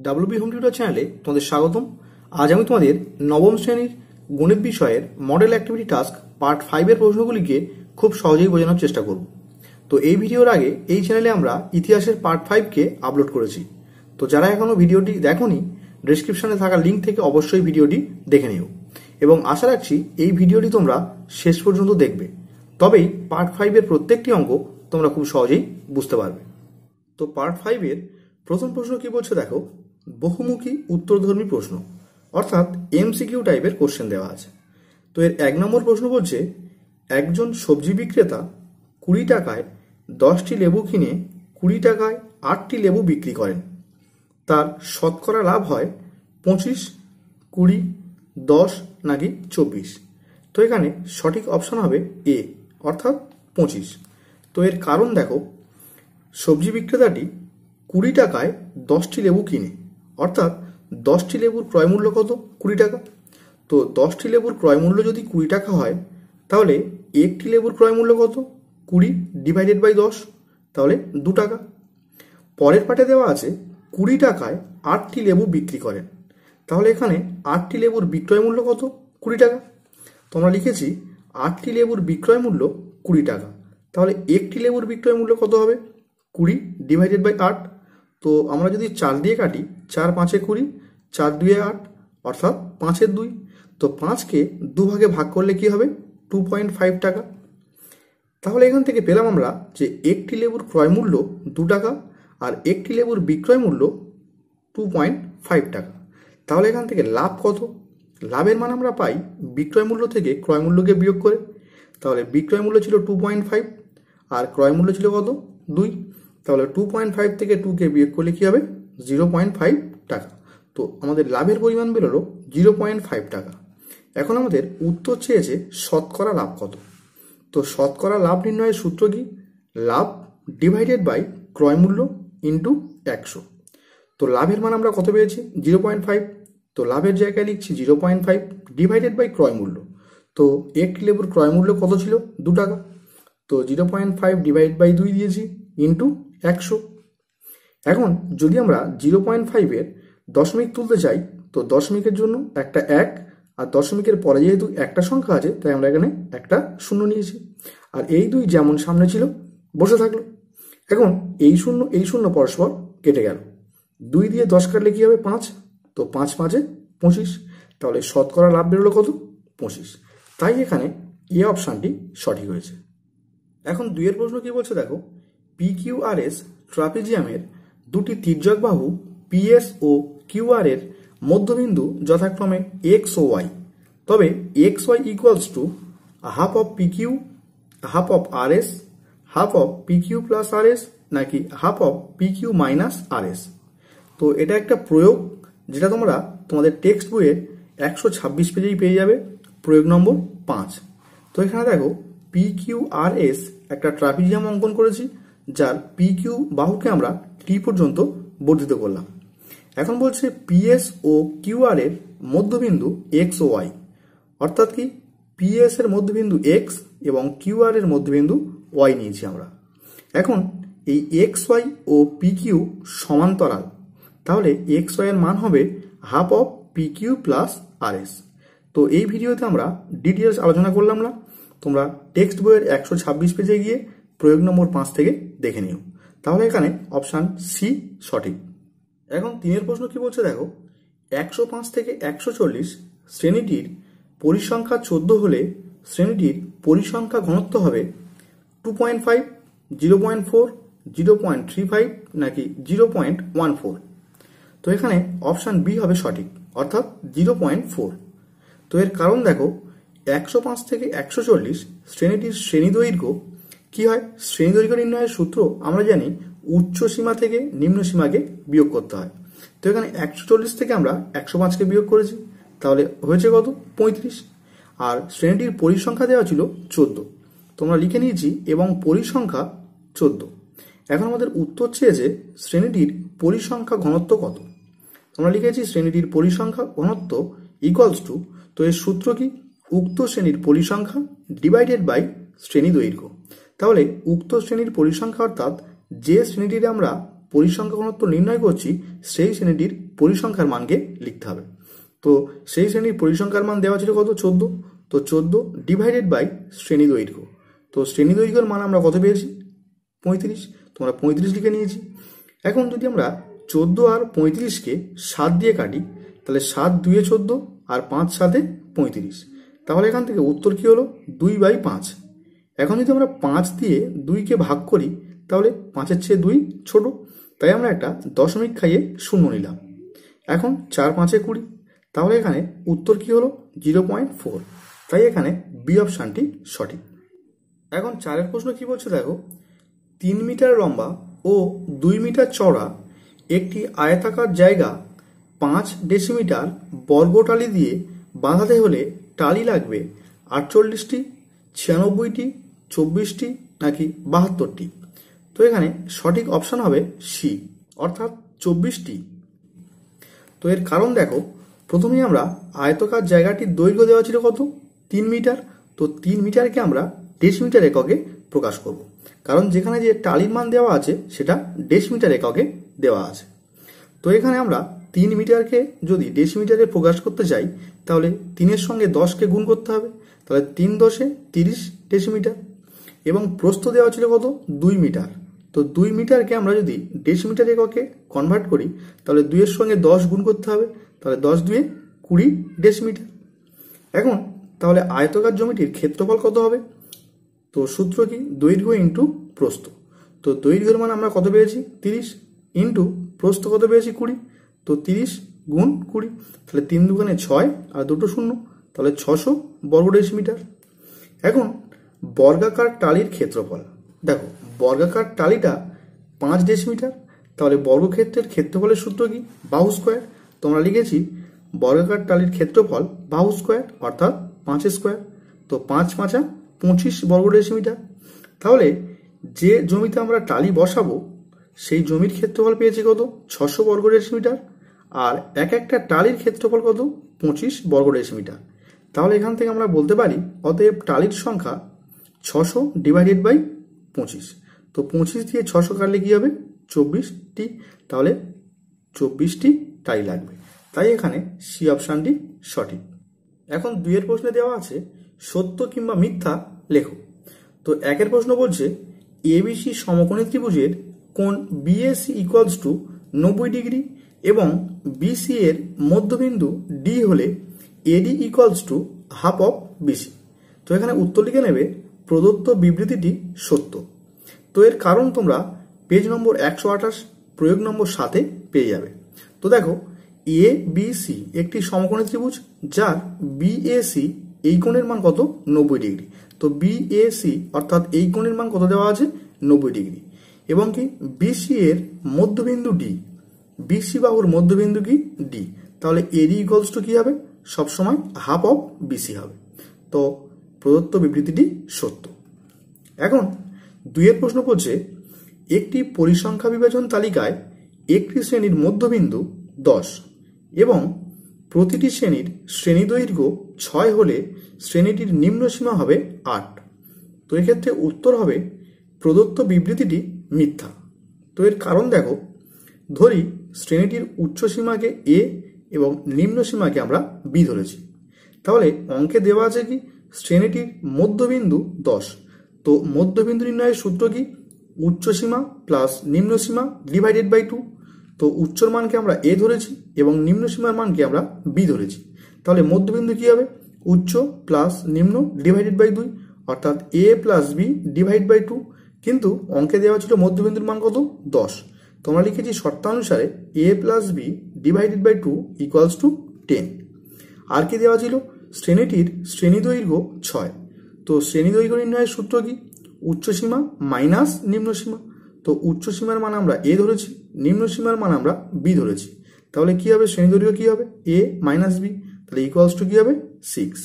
WB home tutor চ্যানেলে তোমাদের স্বাগতম। আজ আমি তোমাদের নবম শ্রেণীর গণিত বিষয়ের মডেল অ্যাক্টিভিটি টাস্ক পার্ট 5 এর প্রশ্নগুলিকে খুব সহজেই বোঝানোর চেষ্টা করব। তো এই ভিডিওর আগে এই চ্যানেলে আমরা ইতিহাসের পার্ট 5 কে আপলোড করেছি। তো যারা এখনো ভিডিওটি দেখোনি, ডেসক্রিপশনে থাকা লিঙ্ক থেকে অবশ্যই ভিডিওটি দেখে নিও এবং আশা রাখছি এই ভিডিওটি তোমরা শেষ পর্যন্ত দেখবে, তবেই পার্ট 5 এর প্রত্যেকটি অঙ্ক তোমরা খুব সহজেই বুঝতে পারবে। তো পার্ট 5 এর প্রথম প্রশ্ন কি বলছে দেখো, বহুমুখী উত্তরধর্মী প্রশ্ন, অর্থাৎ এমসিকিউ টাইপের কোশ্চেন দেওয়া আছে। তো এর 1 নম্বর প্রশ্ন বলছে, একজন সবজি বিক্রেতা 20 টাকায় 10টি লেবু কিনে 20 টাকায় 8টি লেবু বিক্রি করেন। তার শতকরা লাভ হয় 25, 20, 10 নাকি 24? তো এখানে সঠিক অপশন হবে এ, অর্থাৎ 25। তো এর কারণ দেখো, সবজি বিক্রেতাটি 20 টাকায় 10টি লেবু কিনে, অর্থাৎ 10টি লেবুর ক্রয় মূল্য কত? 20 টাকা। তো 10টি লেবুর ক্রয় মূল্য যদি 20 টাকা হয়, তাহলে একটি লেবুর ক্রয় মূল্য কত? 20 ডিভাইডেড বাই 10, তাহলে 2 টাকা। পরের পাটে দেওয়া আছে 20 টাকায় 8টি লেবু বিক্রি করেন, তাহলে এখানে 8টি লেবুর বিক্রয় মূল্য কত? 20 টাকা। তো আমরা লিখেছি 8টি লেবুর বিক্রয় মূল্য 20 টাকা, তাহলে একটি লেবুর বিক্রয় মূল্য কত হবে? 20 ডিভাইডেড বাই 8। তো আমরা যদি 4 দিয়ে কাটি, 4 5 20, 4 2 8, অর্থাৎ 5 2। তো 5কে 2 ভাগে ভাগ করলে কি হবে? 2.5 টাকা। তাহলে এখান থেকে পেলাম আমরা যে একটি লেবুর ক্রয় মূল্য 2 টাকা আর একটি লেবুর বিক্রয় মূল্য 2.5 টাকা। তাহলে এখান থেকে লাভ কত? লাভের মান আমরা পাই বিক্রয় মূল্য থেকে ক্রয় মূল্যকে বিয়োগ করে। তাহলে বিক্রয় মূল্য ছিল 2.5 আর ক্রয় মূল্য ছিল কত? 2। তাহলে 2.5 থেকে 2কে বিয়োগ করলে কি হবে? 0.5 টাকা। তো আমাদের লাভের পরিমাণ বেরোলো 0.5 টাকা। এখন আমাদের উত্তর চেয়েছে শতকরা লাভ কত। তো শতকরা লাভ নির্ণয়ের সূত্র কি? লাভ ডিভাইডেড বাই ক্রয় মূল্য ইন্টু 100। তো লাভের মান আমরা কত পেয়েছি? 0.5। তো লাভের জায়গায় লিখছি 0.5 ডিভাইডেড বাই ক্রয় মূল্য। তো একটি লেবুর ক্রয় মূল্য কত ছিল? 2 টাকা। তো 0.5 ডিভাইড বাই 2 দিয়েছি ইন্টু 100। এখন যদি আমরা 0.5 এর দশমিক তুলতে চাই, তো দশমিকের জন্য একটা 1, আর দশমিকের পরে যেহেতু একটা সংখ্যা আছে, তাই আমরা এখানে একটা 0 নিয়েছি। আর এই 2 যেমন সামনে ছিল বসে থাকলো। এখন এই 0 পরস্পর কেটে গেল। 2 দিয়ে 10 কাটলে কি হবে? 5। তো 5 5 25। তাহলে শতকরা লাভ বেরোলো কত? 25। তাই এখানে এ অপশানটি সঠিক হয়েছে। এখন 2 এর প্রশ্ন কি বলছে দেখো, PQRS ট্রাপিজিয়ামের দুটি তির্যক বাহু PS ও QR এর মধ্যবিন্দু যথাক্রমে X ও Y। তবে XY equals to half of PQ, half of RS, half of PQ plus RS নাকি half of PQ minus RS? তো এটা একটা প্রয়োগ, যেটা তোমরা তোমাদের টেক্সট বইয়ের 126 পেজেই পেয়ে যাবে, প্রয়োগ নম্বর 5। তো এখানে দেখো PQRS একটা ট্রাপিজিয়াম অঙ্কন করেছি, যার PQ বাহুকে আমরা T পর্যন্ত বর্ধিত করলাম। এখন বলছে PS ও QR এর মধ্যবিন্দু X ও Y, অর্থাৎ কি PS এর মধ্যবিন্দু X এবং QR এর মধ্যবিন্দু Y নিয়েছি আমরা। এখন এই XY ও PQ সমান্তরাল, তাহলে XY এর মান হবে half of PQ plus RS। তো এই ভিডিওতে আমরা ডিটেলস আলোচনা করলাম না, তোমরা টেক্সট বইয়ের 126 পেজে গিয়ে প্রয়োগ নম্বর 5 থেকে দেখে নিও। তাহলে এখানে অপশান সি সঠিক। এখন 3 এর প্রশ্ন কি বলছে দেখো, 105 থেকে 140 শ্রেণীটির পরিসংখ্যা 14 হলে শ্রেণীটির পরিসংখ্যা ঘনত্ব হবে 2.5, 0.4, 0.35 নাকি 0.14? তো এখানে অপশান বি হবে সঠিক, অর্থাৎ 0.4। তো এর কারণ দেখো, 105 থেকে 140 শ্রেণীটির শ্রেণী দৈর্ঘ্য কি হয়? শ্রেণী দৈর্ঘ্য নির্ণয়ের সূত্র আমরা জানি, উচ্চ সীমা থেকে নিম্ন সীমাকে বিয়োগ করতে হয়। তো এখানে 140 থেকে আমরা 105কে বিয়োগ করেছি, তাহলে হয়েছে কত? 35। আর শ্রেণীটির পরিসংখ্যা দেওয়া ছিল 14, তোমরা লিখে নিয়েছি এবং পরিসংখ্যা 14। এখন আমাদের উত্তর চেয়েছে শ্রেণীটির পরিসংখ্যা ঘনত্ব কত। আমরা লিখেছি শ্রেণীটির পরিসংখ্যা ঘনত্ব ইকুয়ালস টু, তো এর সূত্র কি? উক্ত শ্রেণীর পরিসংখ্যা ডিভাইডেড বাই শ্রেণী দৈর্ঘ্য। তাহলে উক্ত শ্রেণীর পরিসংখ্যা অর্থাৎ যে শ্রেণীটির আমরা পরিসংখ্যা ঘনত্ব নির্ণয় করছি সেই শ্রেণীটির পরিসংখ্যার মানকে লিখতে হবে। তো সেই শ্রেণীর পরিসংখ্যার মান দেওয়া ছিল কত? 14। তো 14 ডিভাইডেড বাই শ্রেণী দৈর্ঘ্য। তো শ্রেণী দৈর্ঘ্যের মান আমরা কত পেয়েছি? 35। তোমরা 35 লিখে নিয়েছি। এখন যদি আমরা 14 আর 35কে 7 দিয়ে কাটি, তাহলে 7 2 14 আর 5 7 35। তাহলে এখান থেকে উত্তর কি হলো? 2/5। এখন যদি আমরা 5 দিয়ে 2কে ভাগ করি, তাহলে 5-এর চেয়ে 2 ছোট, তাই আমরা একটা দশমিক খাইয়ে শূন্য নিলাম। এখন 4 5 20, তাহলে এখানে উত্তর কি হলো? 0.4। তাই এখানে বি অপশানটি সঠিক। এখন 4 প্রশ্ন কি বলছে দেখো, 3 মিটার লম্বা ও 2 মিটার চওড়া একটি আয়তাকার জায়গা 5 ডেসিমিটার বর্গ টালি দিয়ে বাঁধাতে হলে টালি লাগবে 48টি, 96টি, 24টি নাকি 72টি? তো এখানে সঠিক অপশান হবে সি, অর্থাৎ 24টি। তো এর কারণ দেখো, প্রথমেই আমরা আয়তাকার জায়গাটির দৈর্ঘ্য দেওয়া ছিল কত? 3 মিটার। তো 3 মিটারকে আমরা ডেসিমিটার এককে প্রকাশ করব, কারণ যেখানে যে টালির মান দেওয়া আছে সেটা ডেসিমিটার এককে দেওয়া আছে। তো এখানে আমরা 3 মিটারকে যদি ডেসিমিটারে প্রকাশ করতে চাই, তাহলে 3-এর সঙ্গে 10কে গুণ করতে হবে, তাহলে 3 10 30 ডেসিমিটার। এবং প্রস্থ দেওয়া ছিল কত? 2 মিটার। তো 2 মিটারকে আমরা যদি ডেসিমিটার এককে কনভার্ট করি, তাহলে 2-এর সঙ্গে 10 গুণ করতে হবে, তাহলে 10 2 20 ডেসিমিটার। এখন তাহলে আয়তাকার জমিটির ক্ষেত্রফল কত হবে? তো সূত্র কি? দৈর্ঘ্য ইন্টু প্রস্থ। তো দৈর্ঘ্যের মান আমরা কত পেয়েছি? 30, ইন্টু প্রস্থ কত পেয়েছি? 20। তো 30 গুণ 20, তাহলে 3 দুগুণে 6 আর 2 শূন্য, তাহলে 600 বর্গ ডেসিমিটার। এখন বর্গাকার টালির ক্ষেত্রফল দেখো, বর্গাকার টালিটা 5 ডেসিমিটার, তাহলে বর্গক্ষেত্রের ক্ষেত্রফলের সূত্র কি? বাহু স্কোয়ার। তোমরা লিখেছি বর্গাকার টালির ক্ষেত্রফল বাহু স্কোয়ার, অর্থাৎ 5 স্কোয়ার। তো 5 5 25 বর্গ ডেসিমিটার। তাহলে যে জমিতে আমরা টালি বসাবো সেই জমির ক্ষেত্রফল পেয়েছি কত? 600 বর্গ ডেসিমিটার। আর একটা টালির ক্ষেত্রফল কত? 25 বর্গ ডেসিমিটার। তাহলে এখান থেকে আমরা বলতে পারি অতএব টালির সংখ্যা 600 ডিভাইডেড বাই 25। তো 25 দিয়ে 600 কাটলে কি হবে? 24টি। তাহলে 24টি টালি লাগবে, তাই এখানে সি অপশানটি সঠিক। এখন 2-এর প্রশ্নে দেওয়া আছে সত্য কিংবা মিথ্যা লেখো। তো 1-এর প্রশ্ন বলছে এবিসি সমকোণী ত্রিভুজের কোণ বিএসি ইকুয়ালস টু 90 ডিগ্রি এবং বিসি এর মধ্যবিন্দু ডি হলে AD equals to half of BC. তো এখানে উত্তর লিখে নেবে প্রদত্ত বিবৃতিটি সত্য। তো এর কারণ তোমরা পেজ নম্বর 128 প্রয়োগ নম্বর 7-এ পেয়ে যাবে। তো দেখো, এ বি সি একটি সমকোণী ত্রিভুজ যার বিএসি এই কোণের মান কত? 90 ডিগ্রি। তো বিএসি অর্থাৎ এই কোণের মান কত দেওয়া আছে? 90 ডিগ্রি। এবং কি বিসি এর মধ্যবিন্দু ডি, বিসি বাহুর মধ্যবিন্দু কি? ডি। তাহলে এডি ইকুয়ালস টু কি হবে? সবসময় হাফ অফ বিসি হবে। তো প্রদত্ত বিবৃতিটি সত্য। এখন 2-এর প্রশ্ন করছে একটি পরিসংখ্যা বিভাজন তালিকায় একটি শ্রেণীর মধ্যবিন্দু 10 এবং প্রতিটি শ্রেণীর শ্রেণী দৈর্ঘ্য 6 হলে শ্রেণীটির নিম্ন সীমা হবে 8। তো এক্ষেত্রে উত্তর হবে প্রদত্ত বিবৃতিটি মিথ্যা। তো এর কারণ দেখো, ধরি শ্রেণীটির উচ্চ সীমাকে এ এবং নিম্ন সীমাকে আমরা বি ধরেছি। তাহলে অঙ্কে দেওয়া আছে কি? শ্রেণীটির মধ্যবিন্দু 10। তো মধ্যবিন্দু নির্ণয়ের সূত্র কি? উচ্চ সীমা প্লাস নিম্ন সীমা ডিভাইডেড বাই 2। তো উচ্চর মানকে আমরা এ ধরেছি এবং নিম্ন সীমার মানকে আমরা বি ধরেছি। তাহলে মধ্যবিন্দু কি হবে? উচ্চ প্লাস নিম্ন ডিভাইডেড বাই 2, অর্থাৎ এ প্লাস বি ডিভাইড বাই 2। কিন্তু অঙ্কে দেওয়া ছিল মধ্যবিন্দুর মান কত? 10। তোমরা লিখেছি শর্তানুসারে A plus B divided by 2 equals to 10। আর কি দেওয়া ছিল? শ্রেণীটির শ্রেণী দৈর্ঘ্য 6। তো শ্রেণী দৈর্ঘ্য নির্ণয়ের সূত্র কি? উচ্চ সীমা মাইনাস নিম্ন সীমা। তো উচ্চ সীমার মান আমরা এ ধরেছি, নিম্ন সীমার মান আমরা বি ধরেছি। তাহলে কি হবে? শ্রেণী দৈর্ঘ্য কি হবে? এ মাইনাস বি। তাহলে ইকুয়ালস টু কি হবে? 6।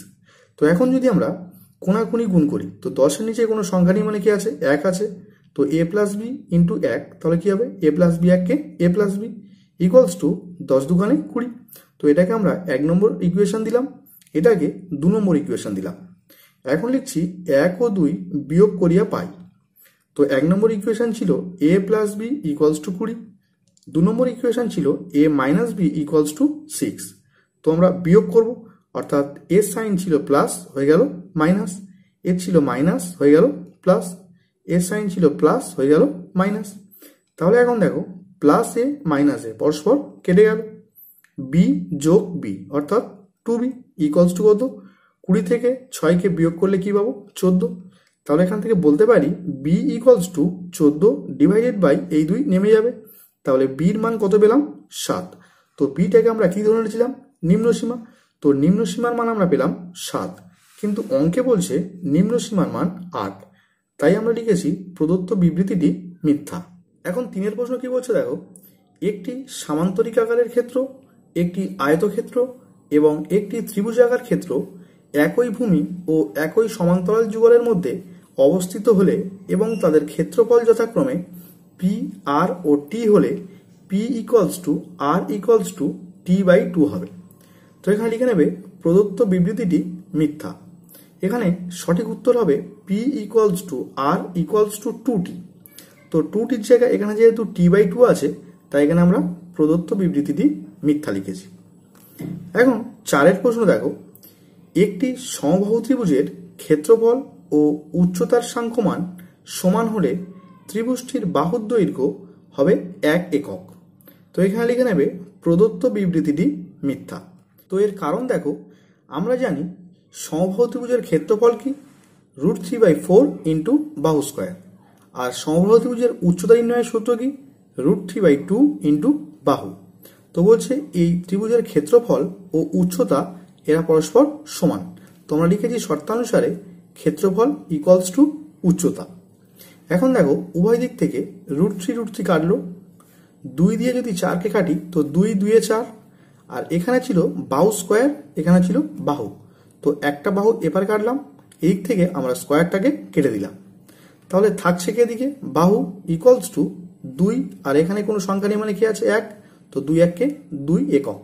তো এখন যদি আমরা কোণাকুণি গুণ করি, তো 10-এর নিচে কোনো সংখ্যা নেই মানে কি আছে? 1 আছে। তো এ প্লাস বি ইন্টু 1, তাহলে কি হবে? এ প্লাস বি 1কে A plus B equals to 10 দুগুণে 20। তো এটাকে আমরা 1 নম্বর ইকুয়েশন দিলাম, এটাকে 2 নম্বর ইকুয়েশন দিলাম। এখন লিখছি 1 ও 2 বিয়োগ করিয়া পাই। তো 1 নম্বর ইকুয়েশন ছিল A plus B equals to 20। 2 নম্বর ইকুয়েশন ছিল a minus B equals to 6। তো আমরা বিয়োগ করব, অর্থাৎ এর সাইন ছিল প্লাস হয়ে গেল মাইনাস, এর ছিল মাইনাস হয়ে গেল প্লাস, এর সাইন ছিল প্লাস হয়ে গেল মাইনাস। তাহলে এখন দেখো প্লাস এ মাইনাস এ পরস্পর কেটে গেল, বি যোগ বি অর্থাৎ 2b ইকুয়ালস টু কত, 20 থেকে 6কে বিয়োগ করলে কি পাবো 14। তাহলে এখান থেকে বলতে পারি B equals to 14 divided by এই 2 নেমে যাবে। তাহলে বির মান কত পেলাম 7। তো বিটাকে আমরা কি ধরে নিয়েছিলাম নিম্ন সীমা, তো নিম্ন সীমার মান আমরা পেলাম 7, কিন্তু অঙ্কে বলছে নিম্ন সীমার মান 8, তাই আমরা লিখেছি প্রদত্ত বিবৃতিটি মিথ্যা। এখন 3 প্রশ্ন কি বলছে দেখো, একটি সামান্তরিক আকারের ক্ষেত্র, একটি আয়তক্ষেত্র এবং একটি ত্রিভুজাকার ক্ষেত্র একই ভূমি ও একই সমান্তরাল যুগলের মধ্যে অবস্থিত হলে এবং তাদের ক্ষেত্রফল যথাক্রমে পি আর ও টি হলে P equals to R equals to T by 2 হবে। তো এখানে লিখে নেবে প্রদত্ত বিবৃতিটি মিথ্যা। এখানে সঠিক উত্তর হবে P equals to R equals to 2t। তো 2tর জায়গায় এখানে যেহেতু টি বাই 2 আছে, তাই এখানে আমরা প্রদত্ত বিবৃতিটি মিথ্যা লিখেছি। এখন 4 প্রশ্ন দেখো, একটি সমবাহু ত্রিভুজের ক্ষেত্রফল ও উচ্চতার সাংখ্যমান সমান হলে ত্রিভুজটির বাহুর দৈর্ঘ্য হবে 1 একক। তো এখানে লিখে নেবে প্রদত্ত বিবৃতিটি মিথ্যা। তো এর কারণ দেখো, আমরা জানি সমবাহু ত্রিভুজের ক্ষেত্রফল কি √3/4 ইন্টু বাহু স্কোয়ার, আর সমবাহু ত্রিভুজের উচ্চতা নির্ণয়ের সূত্র কি √3/2 ইন্টু বাহু। তো বলছে এই ত্রিভুজের ক্ষেত্রফল ও উচ্চতা এরা পরস্পর সমান। তো আমরা লিখেছি শর্তানুসারে ক্ষেত্রফল ইকুয়ালস টু উচ্চতা। এখন দেখো উভয় দিক থেকে √3 কাটলো, 2 দিয়ে যদি 4কে কাটি তো 2 2 4, আর এখানে ছিল বাহু স্কোয়ার, এখানে ছিল বাহু, তো একটা বাহু এপার কাটলাম, এই দিক থেকে আমরা স্কোয়ারটাকে কেটে দিলাম। তাহলে থাকছে কি এদিকে বাহু ইকুয়ালস টু 2, আর এখানে কোনো সংখ্যা নেই মানে কি আছে 1, তো 2 1কে 2 একক।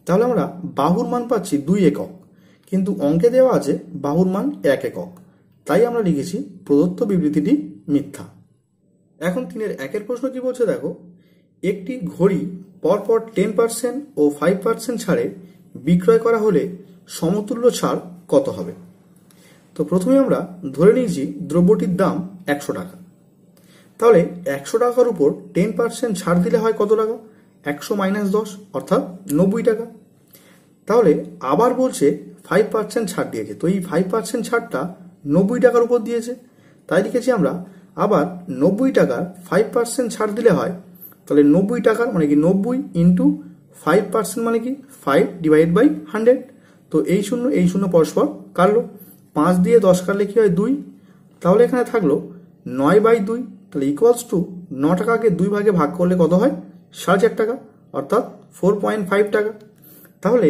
তাহলে আমরা বাহুর মান পাচ্ছি 2 একক, কিন্তু অঙ্কে দেওয়া আছে বাহুর মান 1 একক, তাই আমরা লিখেছি প্রদত্ত বিবৃতিটি মিথ্যা। এখন 3 প্রশ্ন কি বলছে দেখো, একটি ঘড়ি পরপর 10% ও 5% ছাড়ে বিক্রয় করা হলে সমতুল্য ছাড় কত হবে। তো প্রথমে আমরা ধরে নিয়েছি দ্রব্যটির দাম 100 টাকা। তাহলে 100 টাকার উপর 10% ছাড় দিলে হয় কত টাকা, 100 - 10 অর্থাৎ 90 টাকা। তাহলে আবার বলছে 5% ছাড় দিয়েছে, তো এই 5% ছাড়টা 90 টাকার উপর দিয়েছে, তাই লিখেছি আমরা আবার 90 টাকার 5% ছাড় দিলে হয়, তাহলে 90 টাকার মানে কি 90 ইন্টু 5% মানে কি 5 ডিভাইড বাই 100। তো এই শূন্য পরস্পর কাটলো, 5 দিয়ে 10 কাটলে কি হয় 2, তাহলে এখানে থাকলো 9/2, তাহলে ইকুয়ালস টু 9 টাকাকে 2 ভাগে ভাগ করলে কত হয় 4.5 টাকা, অর্থাৎ 4.5 টাকা। তাহলে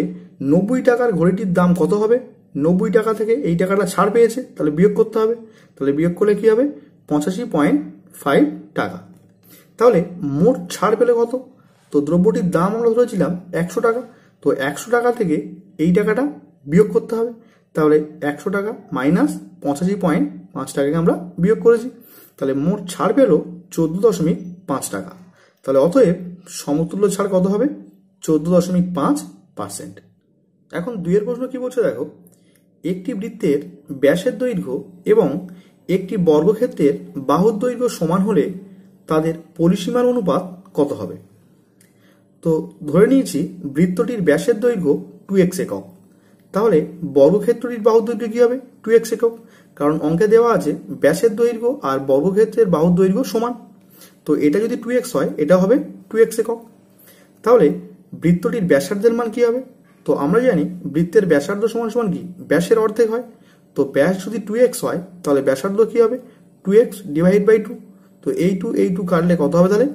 90 টাকার ঘড়িটির দাম কত হবে, 90 টাকা থেকে এই টাকাটা ছাড় পেয়েছে, তাহলে বিয়োগ করতে হবে, তাহলে বিয়োগ করলে কি হবে 85.5 টাকা। তাহলে মোট ছাড় পেলে কত, তো দ্রব্যটির দাম আমরা ধরেছিলাম 100 টাকা, তো 100 টাকা থেকে এই টাকাটা বিয়োগ করতে হবে, তাহলে 100 টাকা মাইনাস 85.5 টাকাকে আমরা বিয়োগ করেছি, তাহলে মোট ছাড় পেল 14.5 টাকা। তাহলে অতএব সমতুল্য ছাড় কত হবে 14.5%। এখন 2 প্রশ্ন কি বলছে দেখো, একটি বৃত্তের ব্যাসের দৈর্ঘ্য এবং একটি বর্গক্ষেত্রের বাহুর দৈর্ঘ্য সমান হলে তাদের পরিসীমার অনুপাত কত হবে। তো ধরে নিয়েছি বৃত্তটির ব্যাসের দৈর্ঘ্য 2x একক, তাহলে বর্গক্ষেত্রটির বাহুর দৈর্ঘ্য কি হবে 2x একক, কারণ অঙ্কে দেওয়া আছে ব্যাসের দৈর্ঘ্য আর বর্গক্ষেত্রের বাহুর দৈর্ঘ্য সমান, তো এটা যদি 2x হয় এটা হবে 2x একক। তাহলে বৃত্তটির ব্যাসার্ধের মান কি হবে, তো আমরা জানি বৃত্তের ব্যাসার্ধ সমান সমান কি ব্যাসের অর্ধেক হয়, তো ব্যাস যদি 2x হয় তাহলে ব্যাসার্ধ কি হবে 2x ডিভাইড বাই 2, তো এই 2 কাটলে কত হবে তাহলে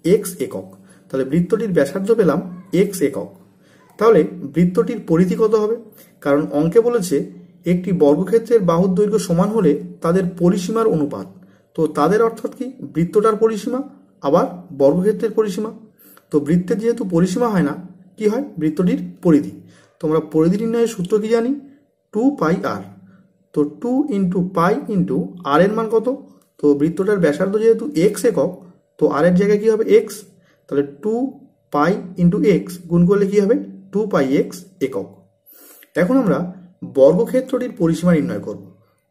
x একক, তাহলে বৃত্তটির ব্যাসার্ধ পেলাম x একক। তাহলে বৃত্তটির পরিধি কত হবে, কারণ অঙ্কে বলেছে একটি বর্গক্ষেত্রের বাহুর দৈর্ঘ্য সমান হলে তাদের পরিসীমার অনুপাত, তো তাদের অর্থাৎ কি বৃত্তটার পরিসীমা আবার বর্গক্ষেত্রের পরিসীমা, তো বৃত্তের যেহেতু পরিসীমা হয় না কি হয় বৃত্তটির পরিধি। তো আমরা পরিধি নির্ণয়ের সূত্র কি জানি 2πr, তো 2 ইন্টু পাই ইন্টু আর এর মান কত, তো বৃত্তটার ব্যাসার্ধ যেহেতু x একক, তো আর এর জায়গায় কি হবে x, তাহলে 2 × x গুণ করলে কি হবে 2πx একক। এখন আমরা বর্গক্ষেত্রটির পরিসীমা নির্ণয় করব।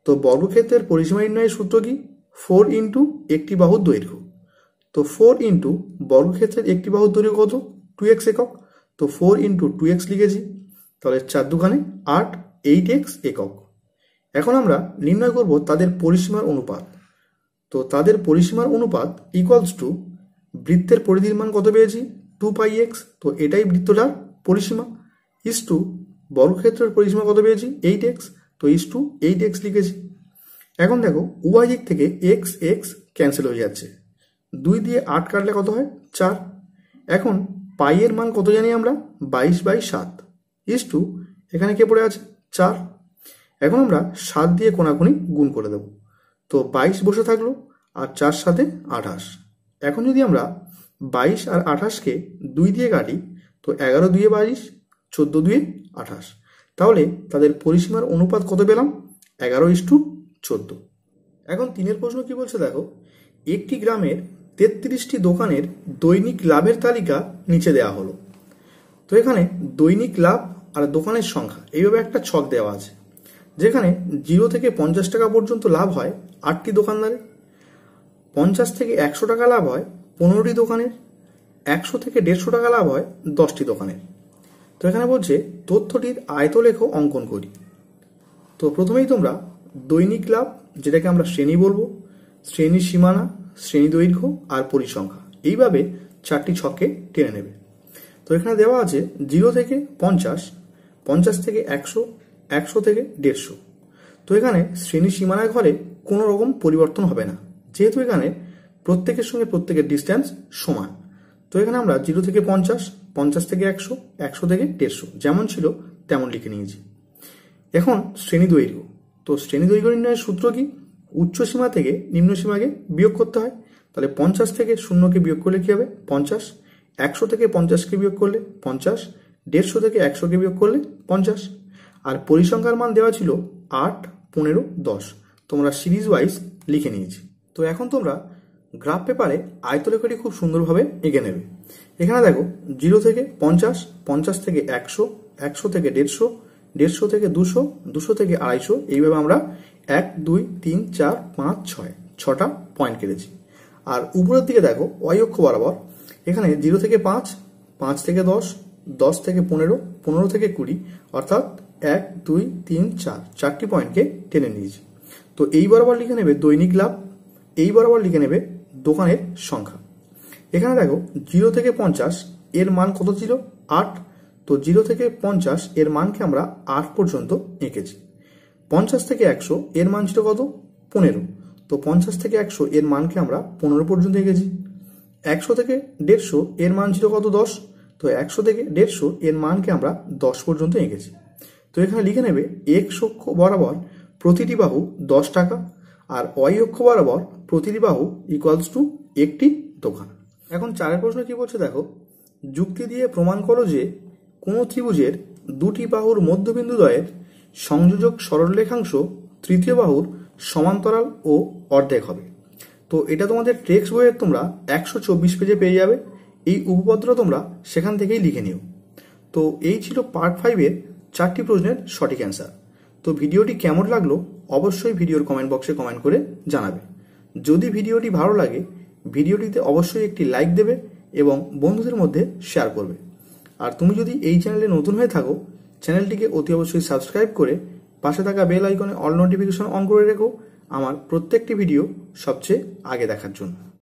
তো বর্গক্ষেত্রের পরিসীমা নির্ণয়ের সূত্র কি 4 × একটি বাহুর দৈর্ঘ্য। তো 4 × বর্গক্ষেত্রের একটি বাহুর দৈর্ঘ্য কত 2x একক। তো 4 × 2x লিখেছি, তাহলে 4 দুগুণে 8 8x একক। এখন আমরা নির্ণয় করব তাদের পরিসীমার অনুপাত। তো তাদের পরিসীমার অনুপাত ইকুয়ালস টু বৃত্তের পরিধির মান কত পেয়েছি 2πx, তো এটাই বৃত্তটার পরিসীমা, ইস টু বর্গক্ষেত্রের পরিসীমা কত পেয়েছি 8x, তো ইস টু 8x লিখেছি। এখন দেখো উভয় দিক থেকে x x ক্যান্সেল হয়ে যাচ্ছে, 2 দিয়ে 8 কাটলে কত হয় 4। এখন পাই এর মান কত জানি আমরা 22/7 ইস টু এখানে কে পড়ে আছে 4। এখন আমরা 7 দিয়ে কোনাকুনি গুণ করে দেব, তো 22 বসে থাকলো আর 4 সাথে 28। এখন যদি আমরা 22 আর 28কে 2 দিয়ে কাটি, তো 11 2 22 14 2 28, তাহলে তাদের পরিসীমার অনুপাত কত পেলাম 11:14। এখন 3 প্রশ্ন কি বলছে দেখো, একটি গ্রামের 33টি দোকানের দৈনিক লাভের তালিকা নিচে দেওয়া হলো। তো এখানে দৈনিক লাভ আর দোকানের সংখ্যা এইভাবে একটা ছক দেওয়া আছে, যেখানে 0 থেকে 50 টাকা পর্যন্ত লাভ হয় 8টি দোকানদারে, 50 থেকে 100 টাকা লাভ হয় 15টি দোকানের, 100 থেকে 150 টাকা লাভ হয় 10টি দোকানের। তো এখানে বলছে তথ্যটির আয়তলেখ অঙ্কন করি। তো প্রথমেই তোমরা দৈনিক লাভ, যেটাকে আমরা শ্রেণী বলবো, শ্রেণী সীমানা, শ্রেণী দৈর্ঘ্য আর পরিসংখ্যা, এইভাবে 4টি ছকে টেনে নেবে। তো এখানে দেওয়া আছে 0 থেকে 50, 50 থেকে 100, 100 থেকে 150। তো এখানে শ্রেণী সীমানার ঘরে কোনো রকম পরিবর্তন হবে না, যেহেতু এখানে প্রত্যেকের সঙ্গে প্রত্যেকের ডিস্টেন্স সমান। তো এখানে আমরা 0 থেকে 50, 50 থেকে 100, 100 থেকে 150 যেমন ছিল তেমন লিখে নিয়েছি। এখন শ্রেণী দৈর্ঘ্য, তো শ্রেণী দৈর্ঘ্য নির্ণয়ের সূত্র কি উচ্চ সীমা থেকে নিম্ন সীমাকে বিয়োগ করতে হয়। তাহলে 50 থেকে 0কে বিয়োগ করলে কি হবে 50, 100 থেকে 50কে বিয়োগ করলে 50, 150 থেকে 100কে বিয়োগ করলে 50। আর পরিসংখ্যার মান দেওয়া ছিল 8 15 10, তোমরা সিরিজ ওয়াইজ লিখে নিয়েছি। তো এখন তোমরা গ্রাফ পেপারে আয়তরেখাটি খুব সুন্দরভাবে এঁকে নেবে। এখানে দেখো 0 থেকে 50, 50 থেকে 100, 100 থেকে 150, 150 থেকে 200, 200 থেকে 250, এইভাবে আমরা 1 2 3 4 5 6 6টা পয়েন্ট কেটেছি। আর উপরের দিকে দেখো ওয়াই অক্ষ বরাবর এখানে 0 থেকে 5, 5 থেকে 10, 10 থেকে 15, 15 থেকে 20, অর্থাৎ 1 2 3 4 4টি পয়েন্টকে টেনে নিয়েছি। তো এই বরাবর লিখে নেবে দৈনিক লাভ, এই বরাবর লিখে নেবে দোকানের সংখ্যা। এখানে দেখো 0 থেকে 50 এর মান কত ছিল 8, তো 0 থেকে 50 এর মানকে আমরা 8 পর্যন্ত এঁকেছি। 50 থেকে 100 এর মান ছিল কত 15, তো 50 থেকে 100 এর মানকে আমরা 15 পর্যন্ত এঁকেছি। 100 থেকে 150 এর মান ছিল কত 10, তো 100 থেকে 150 এর মানকে আমরা 10 পর্যন্ত এঁকেছি। তো এখানে লিখে নেবে এক্স অক্ষ বরাবর প্রতিটি বাহু 10 টাকা আর ওয়াই অক্ষ বরাবর প্রতিটি বাহু ইকুয়ালস টু একটি দোকান। এখন 4 প্রশ্ন কি বলছে দেখো, যুক্তি দিয়ে প্রমাণ করো যে কোনো ত্রিভুজের দুটি বাহুর মধ্যবিন্দু দ্বয়ের সংযোজক সরলরেখাংশ তৃতীয় বাহুর সমান্তরাল ও অর্ধেক হবে। তো এটা তোমাদের টেক্সট বইয়ের তোমরা 124 পেজে পেয়ে যাবে, এই উপপাদ্য তোমরা সেখান থেকেই লিখে নিও। তো এই ছিল পার্ট 5-এর 4টি প্রশ্নের সঠিক অ্যান্সার। তো ভিডিওটি কেমন লাগলো অবশ্যই ভিডিওর কমেন্ট বক্সে কমেন্ট করে জানাবে। যদি ভিডিওটি ভালো লাগে ভিডিওটিতে অবশ্যই একটি লাইক দেবে এবং বন্ধুদের মধ্যে শেয়ার করবে। আর তুমি যদি এই চ্যানেলে নতুন হয়ে থাকো চ্যানেলটিকে অতি অবশ্যই সাবস্ক্রাইব করে পাশে থাকা বেল আইকনে অল নোটিফিকেশন অন করে রেখো আমার প্রত্যেকটি ভিডিও সবচেয়ে আগে দেখার জন্য।